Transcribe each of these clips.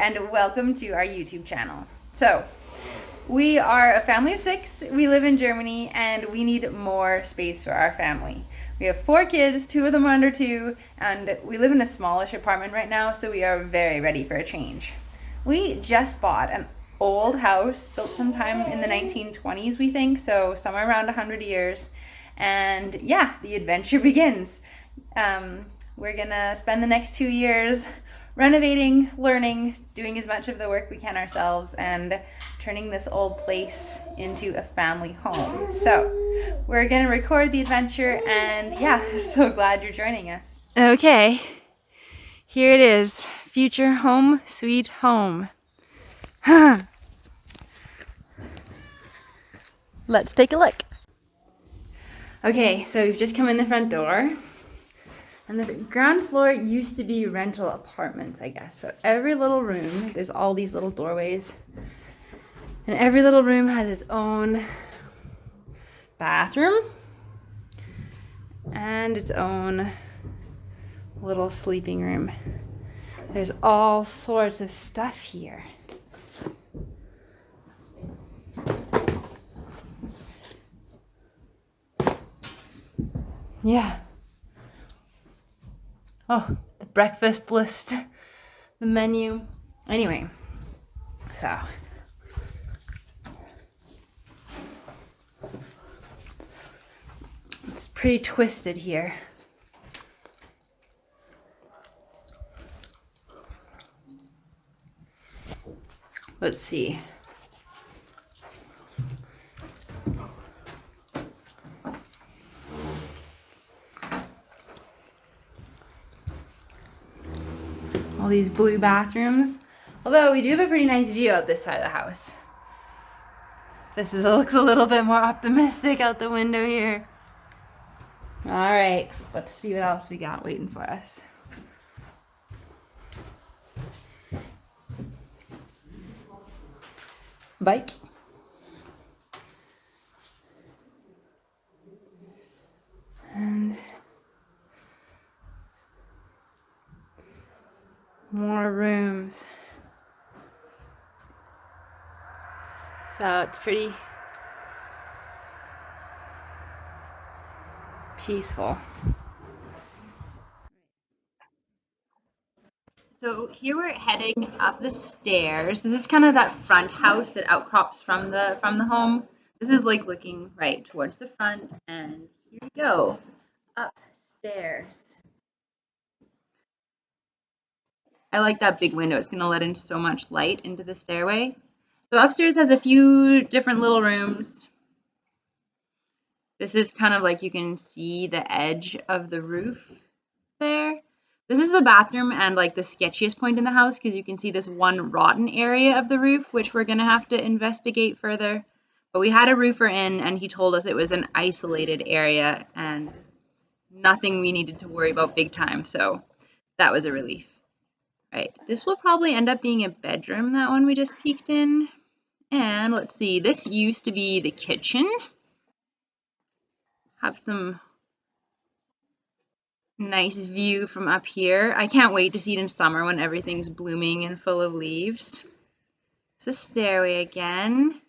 and welcome to our YouTube channel. So, we are a family of 6, we live in Germany, and we need more space for our family. We have 4 kids, 2 of them are under 2, and we live in a smallish apartment right now, so we are very ready for a change. We just bought an old house, built sometime in the 1920s, we think, so somewhere around 100 years. And yeah, the adventure begins. We're gonna spend the next 2 years renovating, learning, doing as much of the work we can ourselves, and turning this old place into a family home. So we're gonna record the adventure, and yeah, so glad you're joining us. Okay, here it is. Future home sweet home. Let's take a look. Okay, so we've just come in the front door. And the ground floor used to be rental apartments, I guess. So every little room, there's all these little doorways. And every little room has its own bathroom and its own little sleeping room. There's all sorts of stuff here. Yeah. Oh, the breakfast list, the menu. Anyway, so it's pretty twisted here. Let's see. All these blue bathrooms. Although we do have a pretty nice view out this side of the house. Looks a little bit more optimistic out the window here. All right, let's see what else we got waiting for us. Bike. And more rooms. So it's pretty peaceful. So here we're heading up the stairs. This is kind of that front house that outcrops from the home. This is like looking right towards the front, and here we go, upstairs. I like that big window. It's going to let in so much light into the stairway. So upstairs has a few different little rooms. This is kind of like you can see the edge of the roof there. This is the bathroom and like the sketchiest point in the house because you can see this one rotten area of the roof, which we're going to have to investigate further. But we had a roofer in and he told us it was an isolated area and nothing we needed to worry about big time. So that was a relief. Right, this will probably end up being a bedroom, that one we just peeked in. And let's see, this used to be the kitchen. Have some nice view from up here. I can't wait to see it in summer when everything's blooming and full of leaves. It's a stairway again.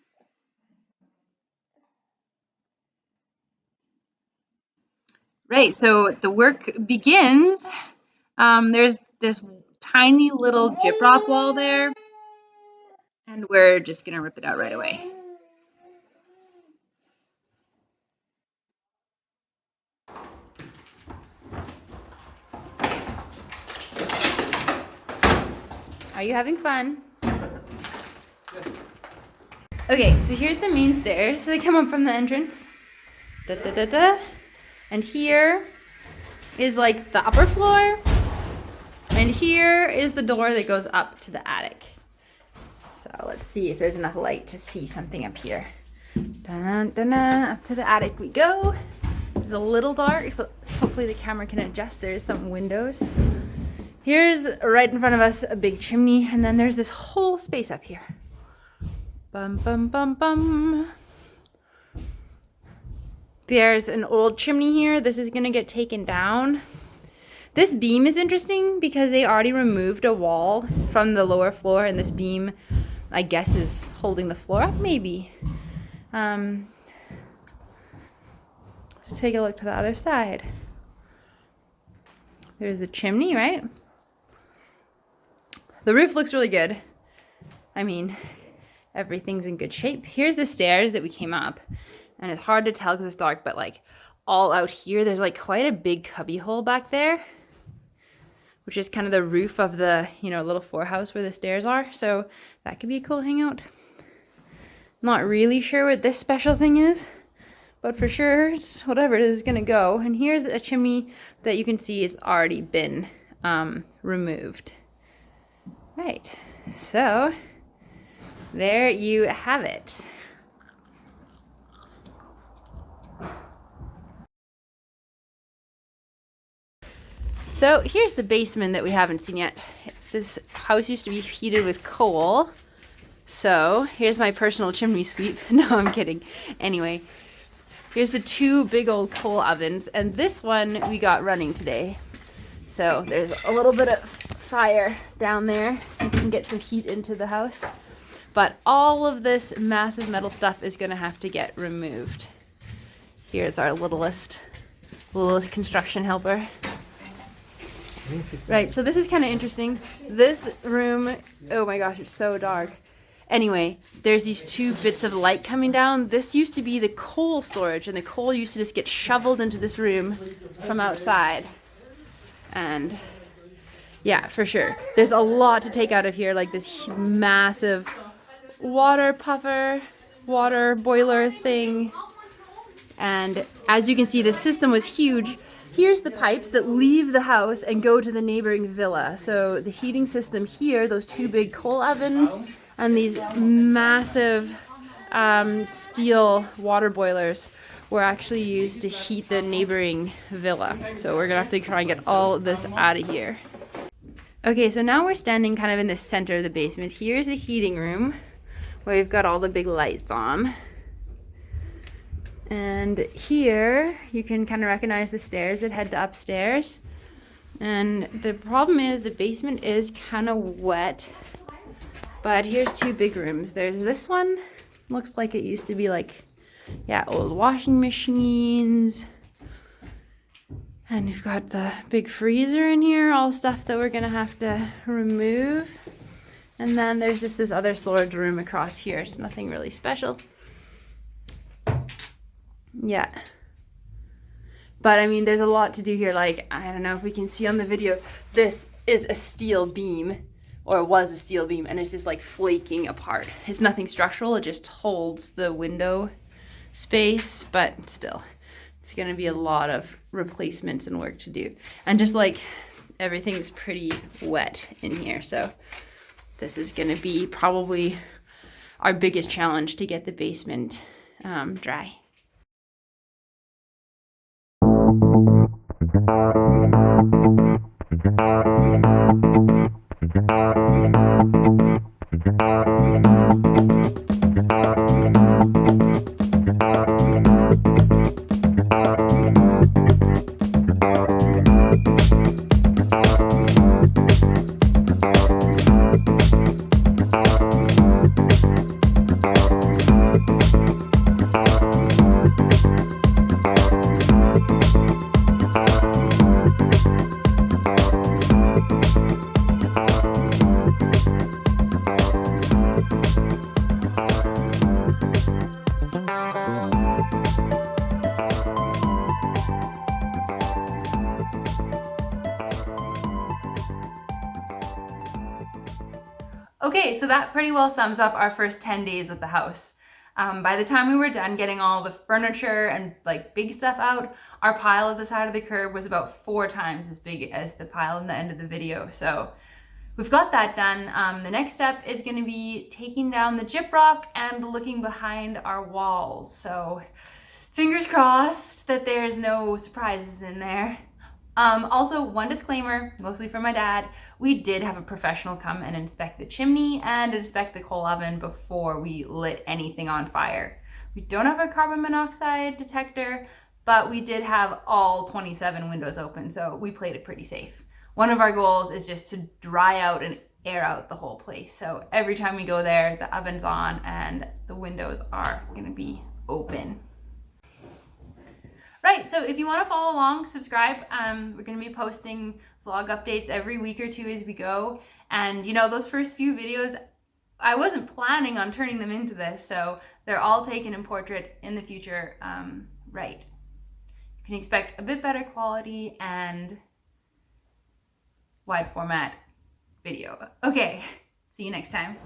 Right, so the work begins. There's this tiny little gyprock wall there, and we're just gonna rip it out right away. Are you having fun? Yes. Okay, so here's the main stairs. So they come up from the entrance. Da, da, da, da. And here is like the upper floor. And here is the door that goes up to the attic. So let's see if there's enough light to see something up here. Dun, dun, dun. Up to the attic we go. It's a little dark, but hopefully the camera can adjust. There's some windows. Here's right in front of us a big chimney, and then there's this whole space up here. Bum, bum, bum, bum. There's an old chimney here. This is gonna get taken down. This beam is interesting because they already removed a wall from the lower floor, and this beam, I guess, is holding the floor up, maybe. Let's take a look to the other side. There's the chimney, right? The roof looks really good. I mean, everything's in good shape. Here's the stairs that we came up, and it's hard to tell because it's dark, but like all out here, there's like quite a big cubby hole back there, which is kind of the roof of the, little four house where the stairs are. So that could be a cool hangout. Not really sure what this special thing is, but for sure, it's whatever it is gonna go. And here's a chimney that you can see it's already been removed. Right, so there you have it. So here's the basement that we haven't seen yet. This house used to be heated with coal. So here's my personal chimney sweep. No, I'm kidding. Anyway, here's the two big old coal ovens, and this one we got running today. So there's a little bit of fire down there, so you can get some heat into the house. But all of this massive metal stuff is gonna have to get removed. Here's our littlest construction helper. Right, so this is kind of interesting. This room, oh my gosh, it's so dark. Anyway, there's these two bits of light coming down. This used to be the coal storage, and the coal used to just get shoveled into this room from outside. And yeah, for sure. There's a lot to take out of here, like this massive water puffer, water boiler thing. And as you can see, the system was huge. Here's the pipes that leave the house and go to the neighboring villa. So the heating system here, those two big coal ovens, and these massive steel water boilers were actually used to heat the neighboring villa. So we're gonna have to try and get all of this out of here. Okay, so now we're standing kind of in the center of the basement. Here's the heating room where we've got all the big lights on. And here you can kind of recognize the stairs that head to upstairs. And the problem is the basement is kind of wet. But here's two big rooms. There's this one, looks like it used to be like, yeah, old washing machines. And we've got the big freezer in here, all stuff that we're gonna have to remove. And then there's just this other storage room across here, so nothing really special. Yeah. But I mean, there's a lot to do here. Like, I don't know if we can see on the video, this is a steel beam, or it was a steel beam, and it's just like flaking apart. It's nothing structural, it just holds the window space, but still, it's gonna be a lot of replacements and work to do. And just like everything's pretty wet in here, so this is gonna be probably our biggest challenge to get the basement dry. Okay, so that pretty well sums up our first 10 days with the house. By the time we were done getting all the furniture and like big stuff out, our pile at the side of the curb was about 4 times as big as the pile in the end of the video. So we've got that done. The next step is going to be taking down the gyprock and looking behind our walls. So fingers crossed that there's no surprises in there. Also, one disclaimer, mostly for my dad, we did have a professional come and inspect the chimney and inspect the coal oven before we lit anything on fire. We don't have a carbon monoxide detector, but we did have all 27 windows open, so we played it pretty safe. One of our goals is just to dry out and air out the whole place. So every time we go there, the oven's on and the windows are gonna be open. Right, so if you want to follow along, subscribe. We're going to be posting vlog updates every week or two as we go. And you know, those first few videos, I wasn't planning on turning them into this, so they're all taken in portrait in the future. Right. You can expect a bit better quality and wide format video. Okay, see you next time.